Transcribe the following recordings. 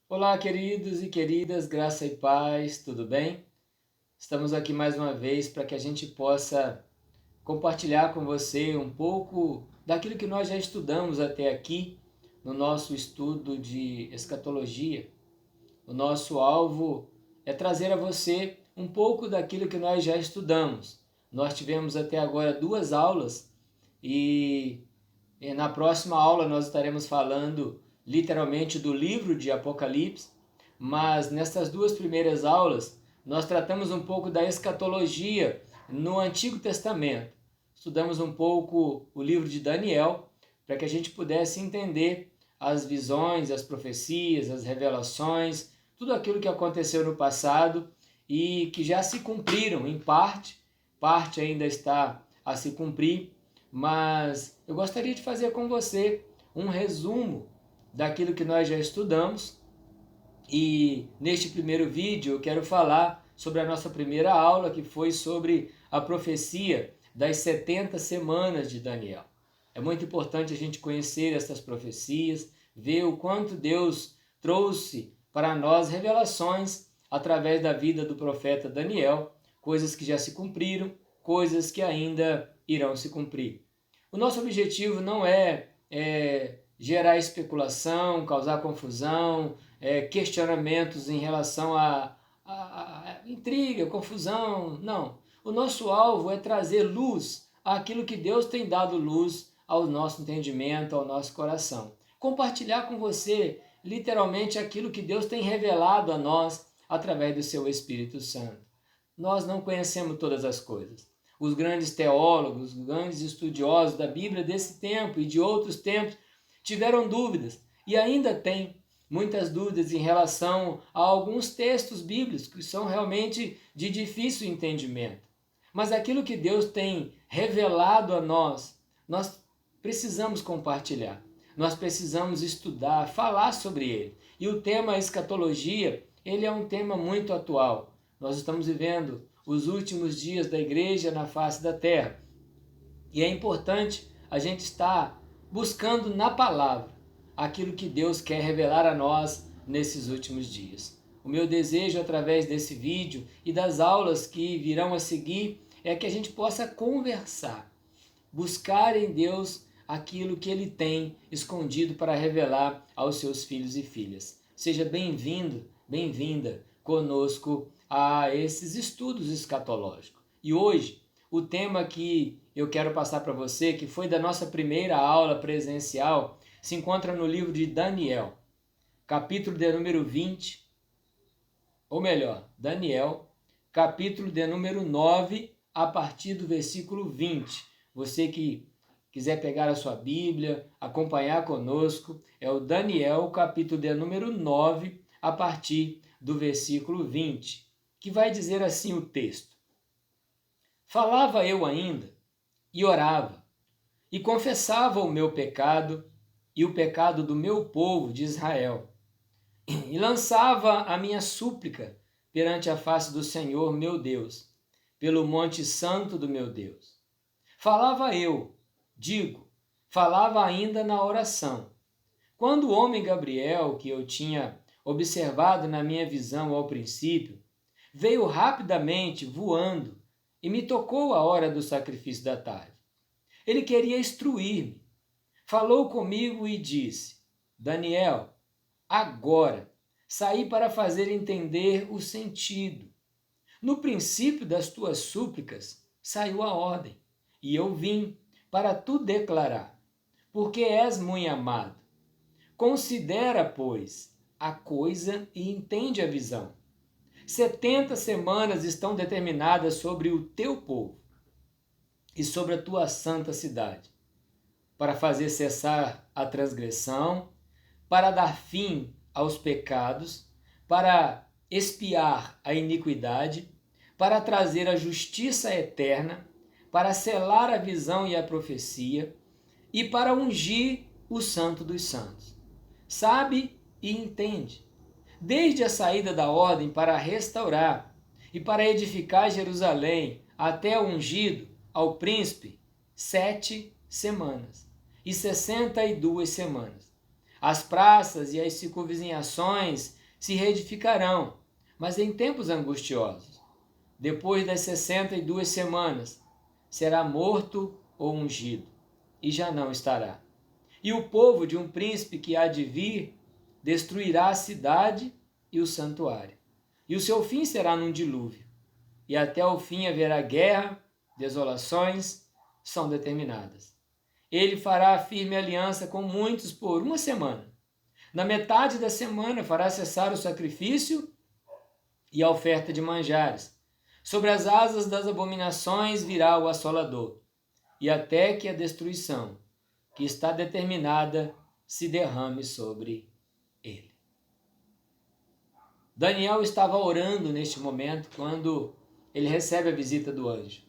Olá, queridos e queridas, graça e paz, tudo bem? Estamos aqui mais uma vez para que a gente possa compartilhar com você um pouco daquilo que nós já estudamos até aqui no nosso estudo de escatologia. O nosso alvo é trazer a você um pouco daquilo que nós já estudamos. Nós tivemos até agora duas aulas e na próxima aula nós estaremos falando literalmente do livro de Apocalipse, mas nessas duas primeiras aulas nós tratamos um pouco da escatologia no Antigo Testamento. Estudamos um pouco o livro de Daniel para que a gente pudesse entender as visões, as profecias, as revelações, tudo aquilo que aconteceu no passado e que já se cumpriram em parte, parte ainda está a se cumprir, mas eu gostaria de fazer com você um resumo daquilo que nós já estudamos e neste primeiro vídeo eu quero falar sobre a nossa primeira aula, que foi sobre a profecia das 70 semanas de Daniel. É muito importante a gente conhecer essas profecias, ver o quanto Deus trouxe para nós revelações através da vida do profeta Daniel, coisas que já se cumpriram, coisas que ainda irão se cumprir. O nosso objetivo não é gerar especulação, causar confusão, questionamentos em relação a intriga, confusão. Não. O nosso alvo é trazer luz àquilo que Deus tem dado luz ao nosso entendimento, ao nosso coração. Compartilhar com você, literalmente, aquilo que Deus tem revelado a nós através do seu Espírito Santo. Nós não conhecemos todas as coisas. Os grandes teólogos, os grandes estudiosos da Bíblia desse tempo e de outros tempos tiveram dúvidas e ainda têm muitas dúvidas em relação a alguns textos bíblicos que são realmente de difícil entendimento. Mas aquilo que Deus tem revelado a nós precisamos compartilhar. Nós precisamos estudar, falar sobre ele. E o tema escatologia, ele é um tema muito atual. Nós estamos vivendo os últimos dias da igreja na face da terra. E é importante a gente estar buscando na palavra aquilo que Deus quer revelar a nós nesses últimos dias. O meu desejo através desse vídeo e das aulas que virão a seguir é que a gente possa conversar, buscar em Deus aquilo que Ele tem escondido para revelar aos seus filhos e filhas. Seja bem-vindo, bem-vinda conosco a esses estudos escatológicos. E hoje, o tema que eu quero passar para você, que foi da nossa primeira aula presencial, se encontra no livro de Daniel, capítulo de número 20, ou melhor, Daniel, capítulo de número 9, a partir do versículo 20. Você que quiser pegar a sua Bíblia, acompanhar conosco, é o Daniel, capítulo de número 9, a partir do versículo 20, que vai dizer assim o texto: Falava eu ainda, e orava, e confessava o meu pecado, e o pecado do meu povo de Israel, e lançava a minha súplica perante a face do Senhor meu Deus, pelo monte santo do meu Deus. Falava eu, falava ainda na oração, quando o homem Gabriel, que eu tinha observado na minha visão ao princípio, veio rapidamente voando e me tocou a hora do sacrifício da tarde. Ele queria instruir-me. Falou comigo e disse: Daniel, agora saí para fazer entender o sentido. No princípio das tuas súplicas saiu a ordem, e eu vim para tu declarar, porque és muito amado. Considera, pois, a coisa e entende a visão. 70 semanas estão determinadas sobre o teu povo e sobre a tua santa cidade, para fazer cessar a transgressão, para dar fim aos pecados, para expiar a iniquidade, para trazer a justiça eterna, para selar a visão e a profecia e para ungir o Santo dos Santos. Sabe e entende. Desde a saída da ordem para restaurar e para edificar Jerusalém até o ungido ao príncipe, 7 semanas e 62 semanas. As praças e as circunvizinhações se reedificarão, mas em tempos angustiosos. Depois das 62 semanas, será morto ou ungido, e já não estará. E o povo de um príncipe que há de vir destruirá a cidade e o santuário. E o seu fim será num dilúvio. E até o fim haverá guerra, desolações são determinadas. Ele fará firme aliança com muitos por uma semana. Na metade da semana fará cessar o sacrifício e a oferta de manjares. Sobre as asas das abominações virá o assolador, e até que a destruição, que está determinada, se derrame sobre ele. Daniel estava orando neste momento quando ele recebe a visita do anjo.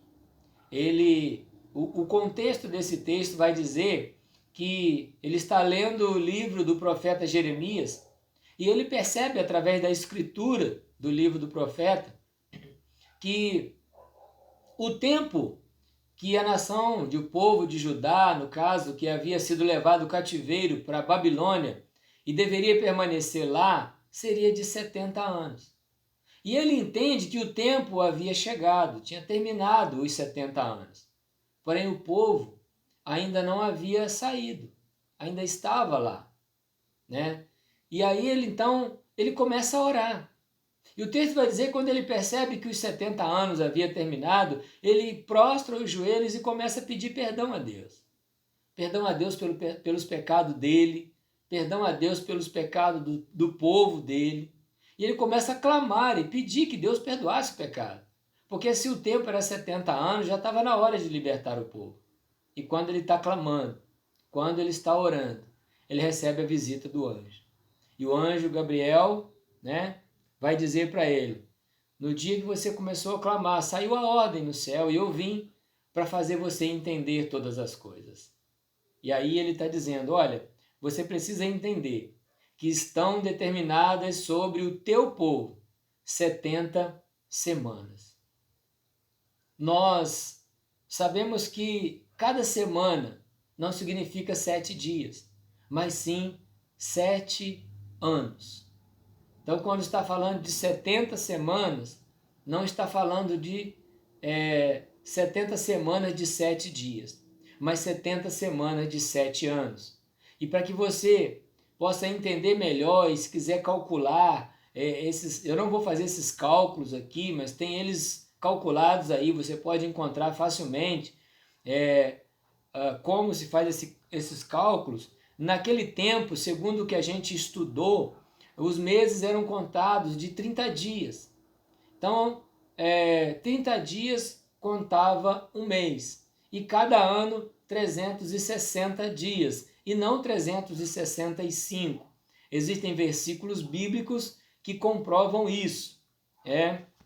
O contexto desse texto vai dizer que ele está lendo o livro do profeta Jeremias e ele percebe através da escritura do livro do profeta que o tempo que a nação, o povo de Judá, no caso, que havia sido levado cativeiro para a Babilônia e deveria permanecer lá, seria de 70 anos. E ele entende que o tempo havia chegado, tinha terminado os 70 anos. Porém, o povo ainda não havia saído, ainda estava lá, né? E aí ele começa a orar. E o texto vai dizer que quando ele percebe que os 70 anos havia terminado, ele prostra os joelhos e começa a pedir perdão a Deus. Perdão a Deus pelos pecados dele, perdão a Deus pelos pecados do povo dele. E ele começa a clamar e pedir que Deus perdoasse o pecado. Porque se o tempo era 70 anos, já estava na hora de libertar o povo. E quando ele está clamando, quando ele está orando, ele recebe a visita do anjo. E o anjo Gabriel, né, vai dizer para ele: no dia que você começou a clamar, saiu a ordem no céu e eu vim para fazer você entender todas as coisas. E aí ele está dizendo: olha, você precisa entender que estão determinadas sobre o teu povo 70 semanas. Nós sabemos que cada semana não significa 7 dias, mas sim 7 anos. Então, quando está falando de 70 semanas, não está falando de 70 semanas de 7 dias, mas 70 semanas de 7 anos. E para que você possa entender melhor, e se quiser calcular, eu não vou fazer esses cálculos aqui, mas tem eles calculados aí, você pode encontrar facilmente como se faz esses cálculos. Naquele tempo, segundo o que a gente estudou, os meses eram contados de 30 dias. Então, 30 dias contava um mês. E cada ano, 360 dias. E não 365. Existem versículos bíblicos que comprovam isso.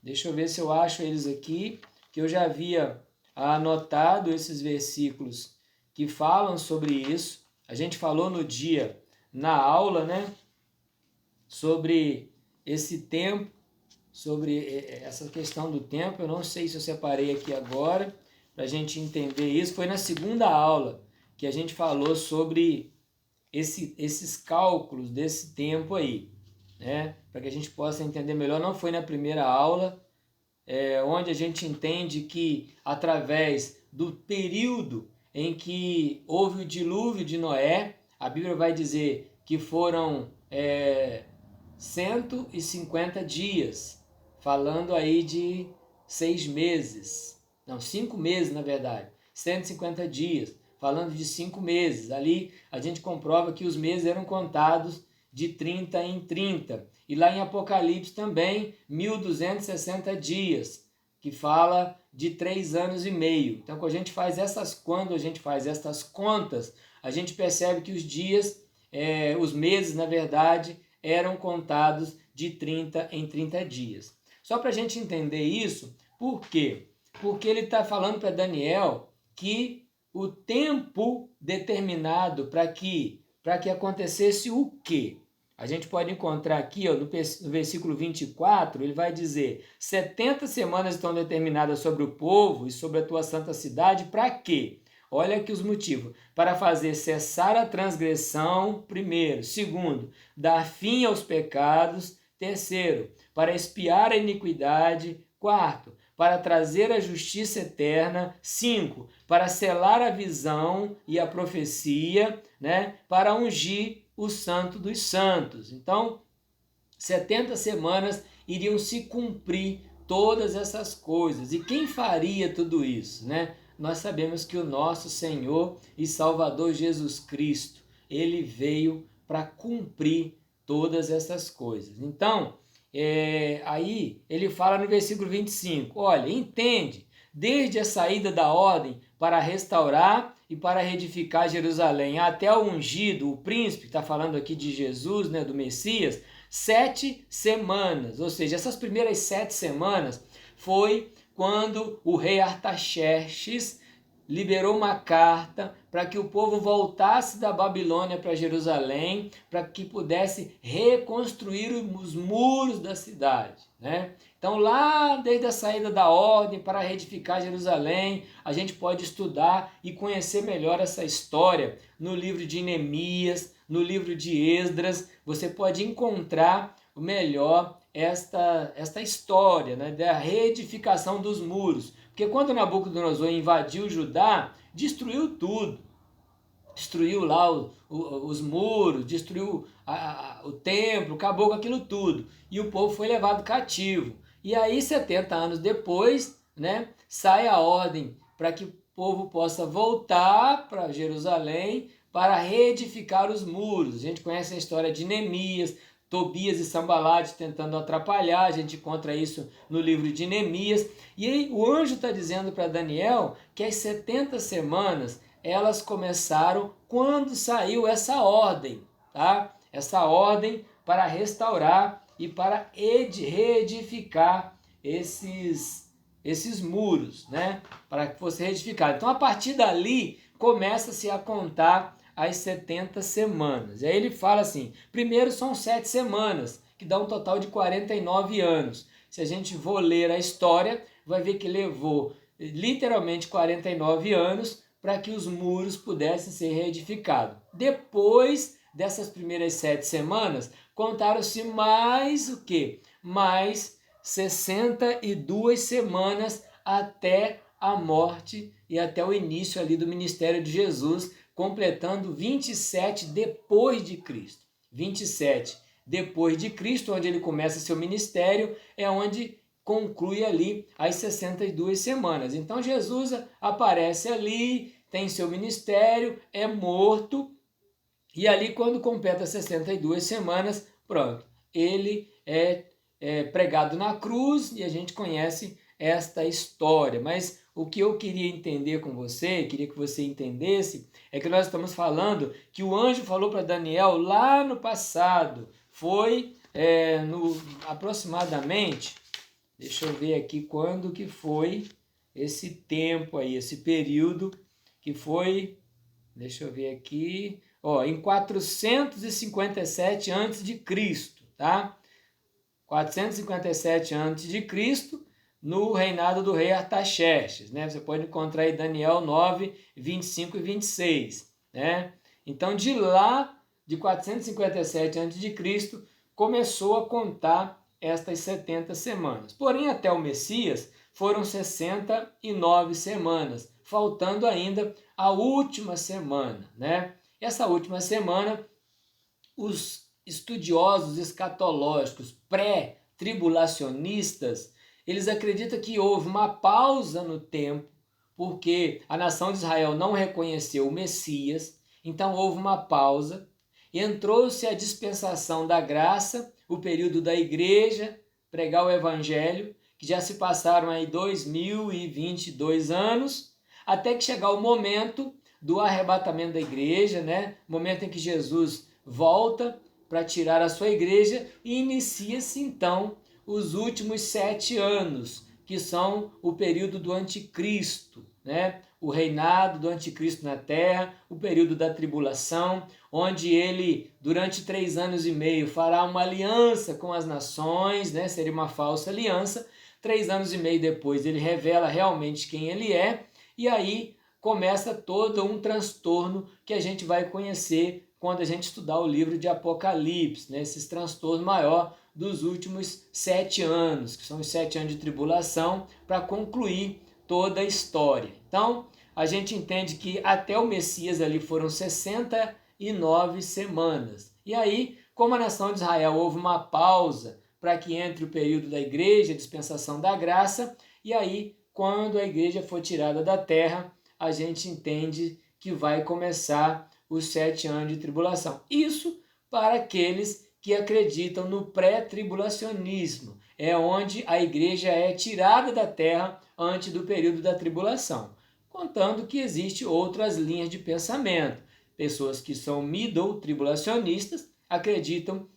Deixa eu ver se eu acho eles aqui, que eu já havia anotado esses versículos que falam sobre isso. A gente falou no dia, na aula, né? Sobre esse tempo, sobre essa questão do tempo. Eu não sei se eu separei aqui agora para a gente entender isso. Foi na segunda aula que a gente falou sobre esses cálculos desse tempo aí, né? Para que a gente possa entender melhor. Não foi na primeira aula, onde a gente entende que através do período em que houve o dilúvio de Noé, a Bíblia vai dizer que foram 150 dias, falando aí de 6 meses, não, 5 meses na verdade, 150 dias, falando de 5 meses. Ali a gente comprova que os meses eram contados de 30 em 30. E lá em Apocalipse também, 1260 dias, que fala de 3 anos e meio. Então, quando a gente faz essas contas, a gente percebe que os dias, os meses, na verdade, eram contados de 30 em 30 dias. Só para a gente entender isso, por quê? Porque ele está falando para Daniel que o tempo determinado para que acontecesse o quê? A gente pode encontrar aqui, no versículo 24, ele vai dizer: 70 semanas estão determinadas sobre o povo e sobre a tua santa cidade, para quê? Olha aqui os motivos: para fazer cessar a transgressão, primeiro; segundo, dar fim aos pecados; Terceiro, para expiar a iniquidade. Quarto, para trazer a justiça eterna. 5, para selar a visão e a profecia, né? Para ungir o santo dos santos. Então, 70 semanas iriam se cumprir todas essas coisas. E quem faria tudo isso, né? Nós sabemos que o nosso Senhor e Salvador Jesus Cristo, ele veio para cumprir todas essas coisas. Então, aí ele fala no versículo 25, olha, entende, desde a saída da ordem para restaurar e para reedificar Jerusalém, até o ungido, o príncipe, está falando aqui de Jesus, né, do Messias, 7 semanas, ou seja, essas primeiras 7 semanas foi quando o rei Artaxerxes liberou uma carta para que o povo voltasse da Babilônia para Jerusalém, para que pudesse reconstruir os muros da cidade, né? Então lá desde a saída da ordem para reedificar Jerusalém, a gente pode estudar e conhecer melhor essa história no livro de Neemias, no livro de Esdras. Você pode encontrar melhor esta história, né, da reedificação dos muros. Porque quando Nabucodonosor invadiu Judá, destruiu tudo. Destruiu lá os muros, destruiu o templo, acabou com aquilo tudo. E o povo foi levado cativo. E aí, 70 anos depois, né, sai a ordem para que o povo possa voltar para Jerusalém para reedificar os muros. A gente conhece a história de Neemias, Tobias e Sambalate tentando atrapalhar, a gente encontra isso no livro de Neemias. E aí o anjo está dizendo para Daniel que as 70 semanas, elas começaram quando saiu essa ordem, tá? Essa ordem para restaurar e para reedificar esses muros, né? Para que fosse reedificado. Então, a partir dali, começa-se a contar as 70 semanas. E aí ele fala assim, primeiro são 7 semanas, que dá um total de 49 anos. Se a gente for ler a história, vai ver que levou literalmente 49 anos para que os muros pudessem ser reedificados. Depois dessas primeiras 7 semanas, contaram-se mais o quê? Mais 62 semanas até a morte e até o início ali do ministério de Jesus, completando 27 depois de Cristo. 27 depois de Cristo, onde ele começa seu ministério, é onde conclui ali as 62 semanas. Então Jesus aparece ali, tem seu ministério, é morto, e ali quando completa 62 semanas, pronto, ele é pregado na cruz e a gente conhece esta história. Mas o que eu queria entender com você, queria que você entendesse, é que nós estamos falando que o anjo falou para Daniel lá no passado, foi aproximadamente, deixa eu ver aqui quando que foi esse tempo aí, esse período que foi, deixa eu ver aqui, em 457 a.C., tá? 457 a.C., no reinado do rei Artaxerxes, né? Você pode encontrar aí Daniel 9, 25 e 26, né? Então, de lá, de 457 a.C., começou a contar estas 70 semanas. Porém, até o Messias, foram 69 semanas, faltando ainda a última semana, né? Essa última semana, os estudiosos escatológicos pré-tribulacionistas, eles acreditam que houve uma pausa no tempo, porque a nação de Israel não reconheceu o Messias, então houve uma pausa, entrou-se a dispensação da graça, o período da igreja, pregar o evangelho, que já se passaram aí 2022 anos, até que chegar o momento do arrebatamento da igreja, né? Momento em que Jesus volta para tirar a sua igreja e inicia-se então os últimos 7 anos, que são o período do anticristo, né? O reinado do anticristo na terra, o período da tribulação, onde ele, durante 3 anos e meio, fará uma aliança com as nações, né? Seria uma falsa aliança. 3 anos e meio depois, ele revela realmente quem ele é, e aí começa todo um transtorno que a gente vai conhecer quando a gente estudar o livro de Apocalipse, né? Esses transtornos maiores dos últimos 7 anos, que são os 7 anos de tribulação, para concluir toda a história. Então, a gente entende que até o Messias ali foram 69 semanas. E aí, como a nação de Israel houve uma pausa para que entre o período da igreja, a dispensação da graça, e aí, quando a igreja for tirada da terra, a gente entende que vai começar os 7 anos de tribulação. Isso para aqueles que acreditam no pré-tribulacionismo, é onde a igreja é tirada da terra antes do período da tribulação, contando que existem outras linhas de pensamento. Pessoas que são middle tribulacionistas acreditam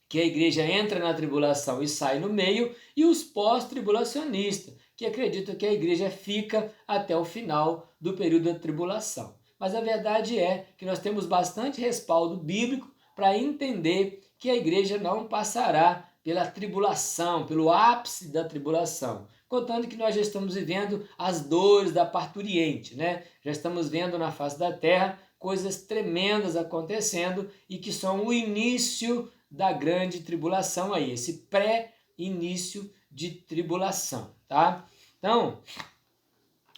que a igreja entra na tribulação e sai no meio, e os pós-tribulacionistas, que acreditam que a igreja fica até o final do período da tribulação. Mas a verdade é que nós temos bastante respaldo bíblico para entender que a igreja não passará pela tribulação, pelo ápice da tribulação, contando que nós já estamos vivendo as dores da parturiente, né? Já estamos vendo na face da terra coisas tremendas acontecendo e que são o início da grande tribulação aí, esse pré-início de tribulação, tá? Então,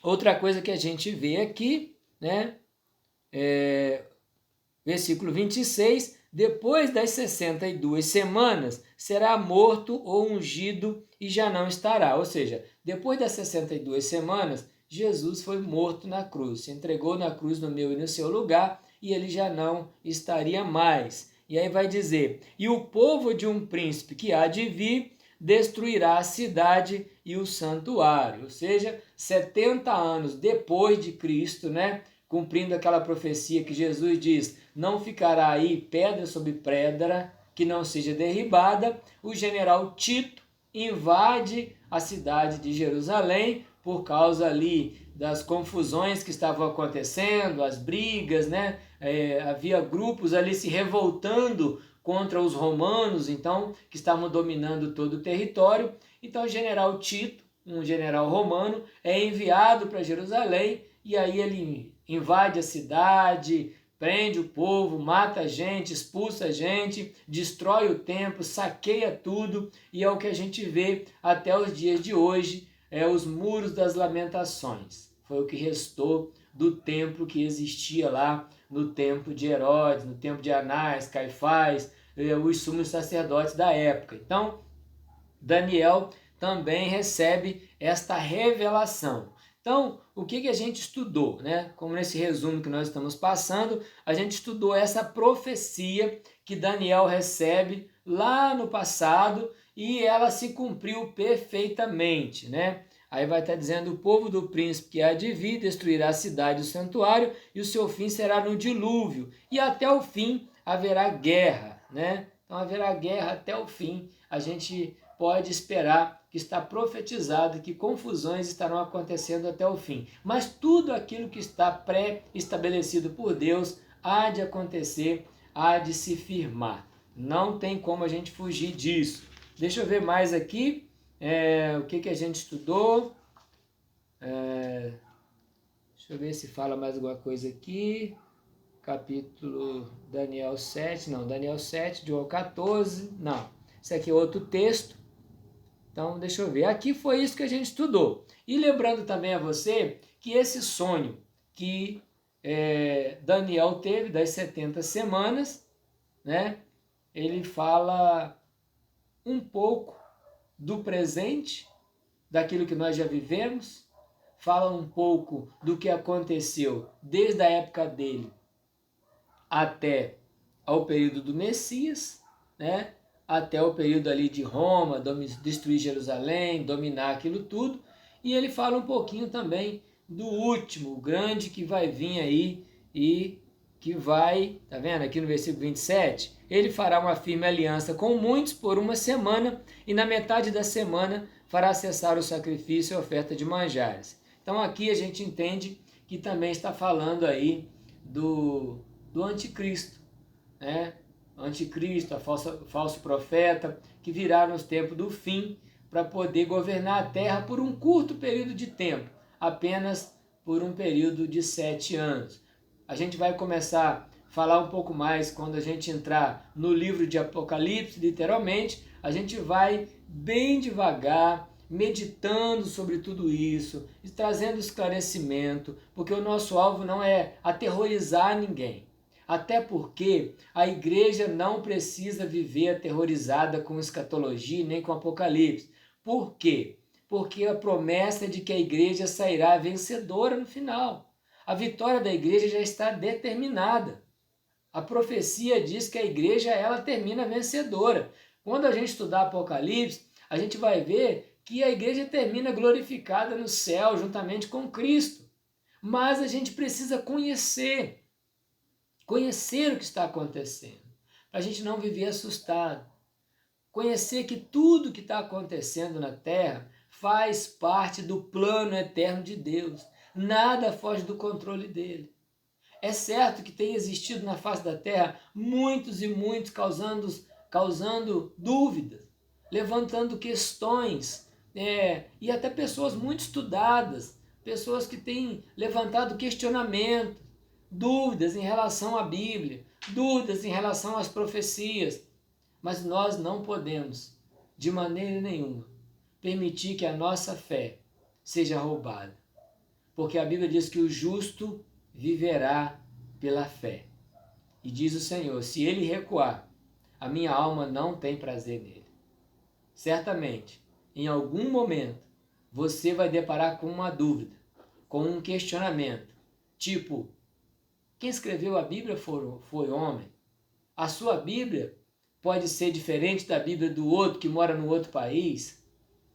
outra coisa que a gente vê aqui, né? Versículo 26, depois das 62 semanas, será morto ou ungido e já não estará. Ou seja, depois das 62 semanas, Jesus foi morto na cruz, se entregou na cruz no meu e no seu lugar, e ele já não estaria mais. E aí vai dizer, e o povo de um príncipe que há de vir destruirá a cidade e o santuário. Ou seja, 70 anos depois de Cristo, né? Cumprindo aquela profecia que Jesus diz, não ficará aí pedra sobre pedra que não seja derribada, o general Tito invade a cidade de Jerusalém por causa ali das confusões que estavam acontecendo, as brigas, né? Havia grupos ali se revoltando contra os romanos, então, que estavam dominando todo o território. Então o general Tito, um general romano, é enviado para Jerusalém, e aí ele invade a cidade, prende o povo, mata a gente, expulsa a gente, destrói o templo, saqueia tudo, e é o que a gente vê até os dias de hoje, os muros das lamentações. Foi o que restou do templo que existia lá no tempo de Herodes, no tempo de Anás, Caifás, os sumos sacerdotes da época. Então, Daniel também recebe esta revelação. Então, o que a gente estudou, né? Como nesse resumo que nós estamos passando, a gente estudou essa profecia que Daniel recebe lá no passado e ela se cumpriu perfeitamente, né? Aí vai estar dizendo, o povo do príncipe que há de vir destruirá a cidade e o santuário, e o seu fim será no dilúvio, e até o fim haverá guerra, né? Então haverá guerra até o fim. A gente pode esperar que está profetizado que confusões estarão acontecendo até o fim. Mas tudo aquilo que está pré-estabelecido por Deus há de acontecer, há de se firmar. Não tem como a gente fugir disso. Deixa eu ver mais aqui. O que a gente estudou. Deixa eu ver se fala mais alguma coisa aqui. Capítulo Daniel 7, não, Daniel 7, João 14, não. Esse aqui é outro texto. Então, deixa eu ver. Aqui foi isso que a gente estudou. E lembrando também a você que esse sonho que Daniel teve das 70 semanas, né? Ele fala um pouco do presente, daquilo que nós já vivemos, fala um pouco do que aconteceu desde a época dele até ao período do Messias, né? Até o período ali de Roma, destruir Jerusalém, dominar aquilo tudo. E ele fala um pouquinho também do último, o grande que vai vir aí e que vai, tá vendo aqui no versículo 27? Ele fará uma firme aliança com muitos por uma semana e na metade da semana fará cessar o sacrifício e a oferta de manjares. Então aqui a gente entende que também está falando aí do anticristo, né? Anticristo, falso profeta, que virá nos tempos do fim para poder governar a terra por um curto período de tempo, apenas por um período de 7 anos. A gente vai começar falar um pouco mais quando a gente entrar no livro de Apocalipse, literalmente, a gente vai bem devagar, meditando sobre tudo isso e trazendo esclarecimento, porque o nosso alvo não é aterrorizar ninguém. Até porque a igreja não precisa viver aterrorizada com escatologia nem com Apocalipse. Por quê? Porque a promessa é de que a igreja sairá vencedora no final. A vitória da igreja já está determinada. A profecia diz que a igreja ela termina vencedora. Quando a gente estudar Apocalipse, a gente vai ver que a igreja termina glorificada no céu juntamente com Cristo. Mas a gente precisa conhecer o que está acontecendo, para a gente não viver assustado. Conhecer que tudo que está acontecendo na terra faz parte do plano eterno de Deus. Nada foge do controle dele. É certo que tem existido na face da terra muitos e muitos causando dúvidas, levantando questões, e até pessoas muito estudadas, pessoas que têm levantado questionamentos, dúvidas em relação à Bíblia, dúvidas em relação às profecias, mas nós não podemos, de maneira nenhuma, permitir que a nossa fé seja roubada, porque a Bíblia diz que o justo viverá pela fé. E diz o Senhor, se ele recuar, a minha alma não tem prazer nele. Certamente, em algum momento, você vai deparar com uma dúvida, com um questionamento, tipo, quem escreveu a Bíblia foi homem. A sua Bíblia pode ser diferente da Bíblia do outro que mora no outro país.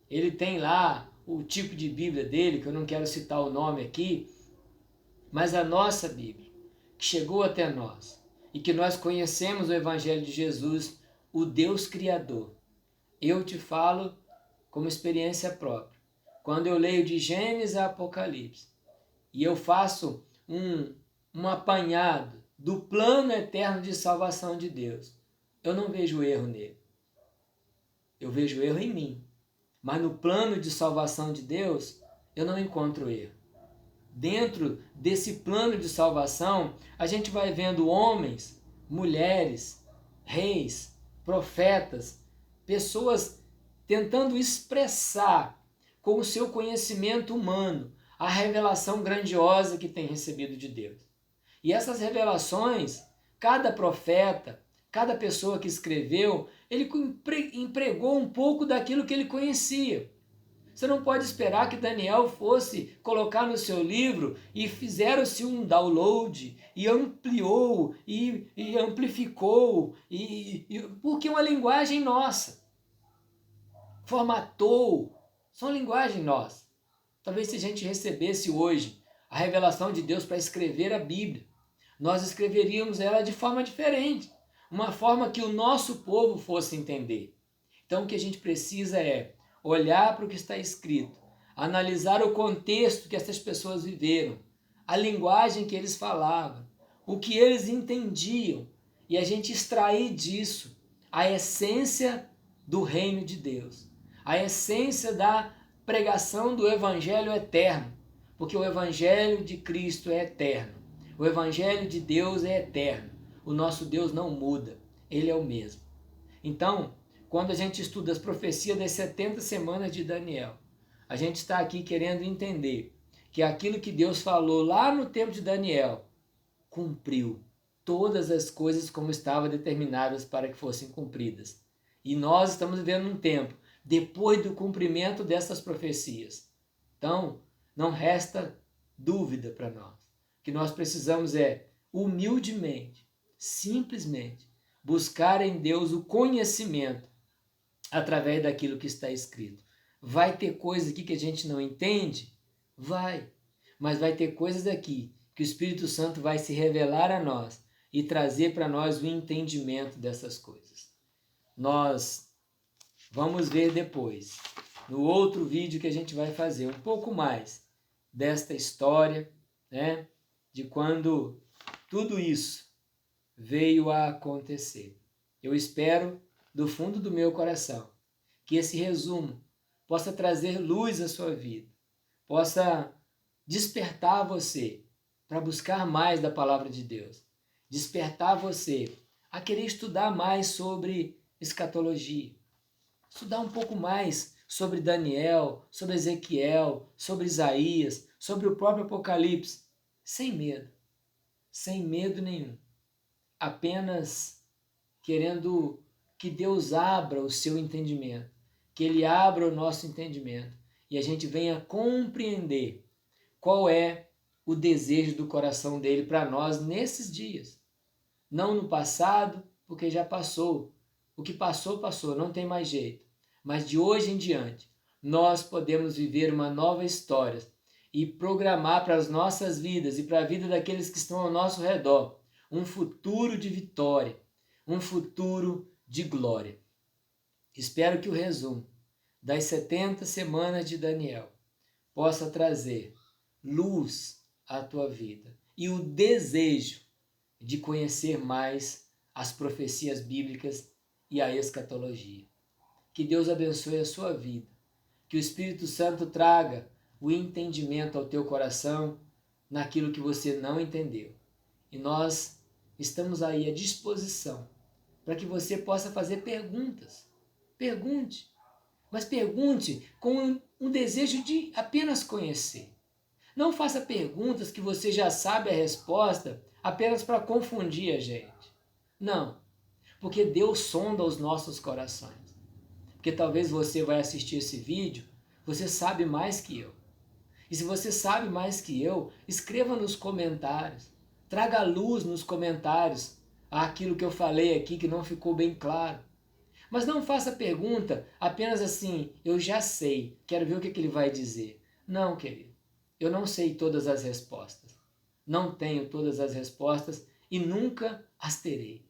Ele tem lá o tipo de Bíblia dele, que eu não quero citar o nome aqui, mas a nossa Bíblia, que chegou até nós, e que nós conhecemos o Evangelho de Jesus, o Deus Criador. Eu te falo como experiência própria. Quando eu leio de Gênesis a Apocalipse, e eu faço um apanhado do plano eterno de salvação de Deus, eu não vejo erro nele. Eu vejo erro em mim. Mas no plano de salvação de Deus, eu não encontro erro. Dentro desse plano de salvação, a gente vai vendo homens, mulheres, reis, profetas, pessoas tentando expressar com o seu conhecimento humano a revelação grandiosa que tem recebido de Deus. E essas revelações, cada profeta, cada pessoa que escreveu, ele empregou um pouco daquilo que ele conhecia. Você não pode esperar que Daniel fosse colocar no seu livro e fizeram-se um download e ampliou e amplificou, porque é uma linguagem nossa. Formatou, são linguagem nossa. Talvez se a gente recebesse hoje a revelação de Deus para escrever a Bíblia, nós escreveríamos ela de forma diferente, uma forma que o nosso povo fosse entender. Então o que a gente precisa é olhar para o que está escrito, analisar o contexto que essas pessoas viveram, a linguagem que eles falavam, o que eles entendiam, e a gente extrair disso a essência do reino de Deus, a essência da pregação do Evangelho eterno, porque o Evangelho de Cristo é eterno, o Evangelho de Deus é eterno, o nosso Deus não muda, ele é o mesmo. Então, quando a gente estuda as profecias das 70 semanas de Daniel, a gente está aqui querendo entender que aquilo que Deus falou lá no tempo de Daniel cumpriu todas as coisas como estavam determinadas para que fossem cumpridas. E nós estamos vivendo um tempo depois do cumprimento dessas profecias. Então, não resta dúvida para nós. O que nós precisamos é, humildemente, simplesmente, buscar em Deus o conhecimento através daquilo que está escrito. Vai ter coisas aqui que a gente não entende? Vai. Mas vai ter coisas aqui que o Espírito Santo vai se revelar a nós e trazer para nós o entendimento dessas coisas. Nós vamos ver depois, no outro vídeo que a gente vai fazer, um pouco mais desta história, né, de quando tudo isso veio a acontecer. Eu espero, do fundo do meu coração, que esse resumo possa trazer luz à sua vida, possa despertar você para buscar mais da palavra de Deus despertar você a querer estudar mais sobre escatologia, estudar um pouco mais sobre Daniel, sobre Ezequiel, sobre Isaías, sobre o próprio Apocalipse, sem medo nenhum, apenas querendo que Deus abra o seu entendimento, que Ele abra o nosso entendimento e a gente venha compreender qual é o desejo do coração dele para nós nesses dias. Não no passado, porque já passou. O que passou, passou, não tem mais jeito. Mas de hoje em diante, nós podemos viver uma nova história e programar para as nossas vidas e para a vida daqueles que estão ao nosso redor um futuro de vitória, um futuro de glória. Espero que o resumo das 70 semanas de Daniel possa trazer luz à tua vida e o desejo de conhecer mais as profecias bíblicas e a escatologia. Que Deus abençoe a sua vida, que o Espírito Santo traga o entendimento ao teu coração naquilo que você não entendeu. E nós estamos aí à disposição para que você possa fazer perguntas. Pergunte, mas pergunte com um desejo de apenas conhecer. Não faça perguntas que você já sabe a resposta apenas para confundir a gente. Não, porque Deus sonda os nossos corações. Porque talvez você vai assistir esse vídeo, você sabe mais que eu. E se você sabe mais que eu, escreva nos comentários. Traga luz nos comentários àquilo que eu falei aqui que não ficou bem claro. Mas não faça pergunta apenas assim, eu já sei, quero ver o que ele vai dizer. Não, querido, eu não sei todas as respostas. Não tenho todas as respostas e nunca as terei.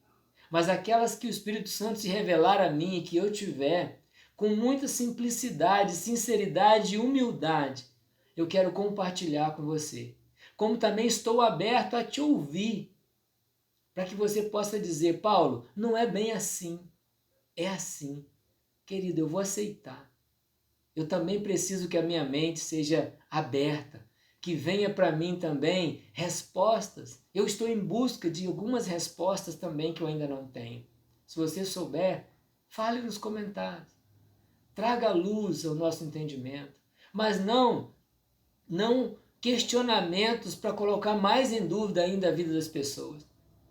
Mas aquelas que o Espírito Santo se revelar a mim e que eu tiver, com muita simplicidade, sinceridade e humildade, eu quero compartilhar com você. Como também estou aberto a te ouvir, para que você possa dizer, Paulo, não é bem assim, é assim. Querido, eu vou aceitar. Eu também preciso que a minha mente seja aberta, que venha para mim também respostas. Eu estou em busca de algumas respostas também que eu ainda não tenho. Se você souber, fale nos comentários. Traga luz ao nosso entendimento, mas não questionamentos para colocar mais em dúvida ainda a vida das pessoas.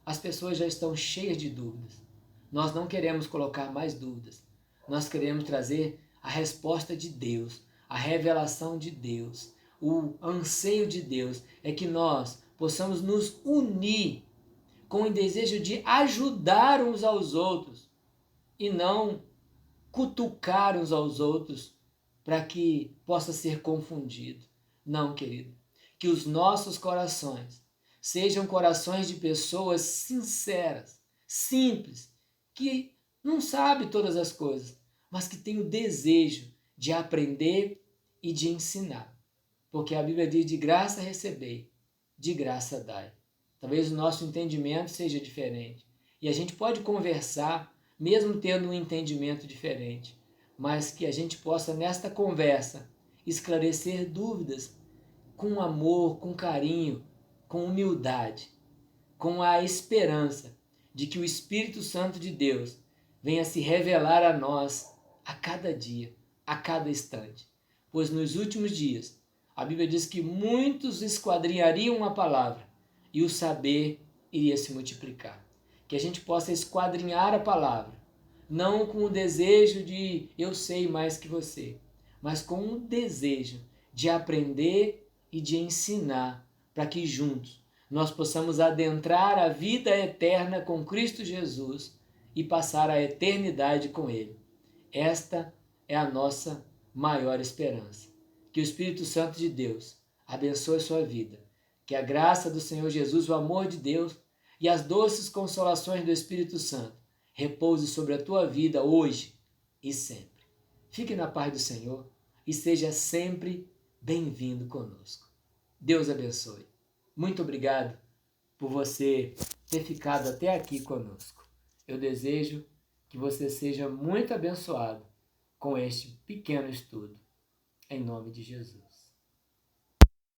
As pessoas já estão cheias de dúvidas. Nós não queremos colocar mais dúvidas. Nós queremos trazer a resposta de Deus, a revelação de Deus. O anseio de Deus é que nós possamos nos unir com o desejo de ajudar uns aos outros e não cutucar uns aos outros para que possa ser confundido. Não, querido. Que os nossos corações sejam corações de pessoas sinceras, simples, que não sabem todas as coisas, mas que têm o desejo de aprender e de ensinar. Porque a Bíblia diz, de graça recebei, de graça dai. Talvez o nosso entendimento seja diferente. E a gente pode conversar, mesmo tendo um entendimento diferente, mas que a gente possa, nesta conversa, esclarecer dúvidas com amor, com carinho, com humildade, com a esperança de que o Espírito Santo de Deus venha se revelar a nós a cada dia, a cada instante. Pois nos últimos dias, a Bíblia diz que muitos esquadrinhariam a palavra e o saber iria se multiplicar. Que a gente possa esquadrinhar a palavra, não com o desejo de eu sei mais que você, mas com o desejo de aprender e de ensinar, para que juntos nós possamos adentrar a vida eterna com Cristo Jesus e passar a eternidade com Ele. Esta é a nossa maior esperança. Que o Espírito Santo de Deus abençoe a sua vida. Que a graça do Senhor Jesus, o amor de Deus e as doces consolações do Espírito Santo repouse sobre a tua vida hoje e sempre. Fique na paz do Senhor e seja sempre bem-vindo conosco. Deus abençoe. Muito obrigado por você ter ficado até aqui conosco. Eu desejo que você seja muito abençoado com este pequeno estudo. Em nome de Jesus.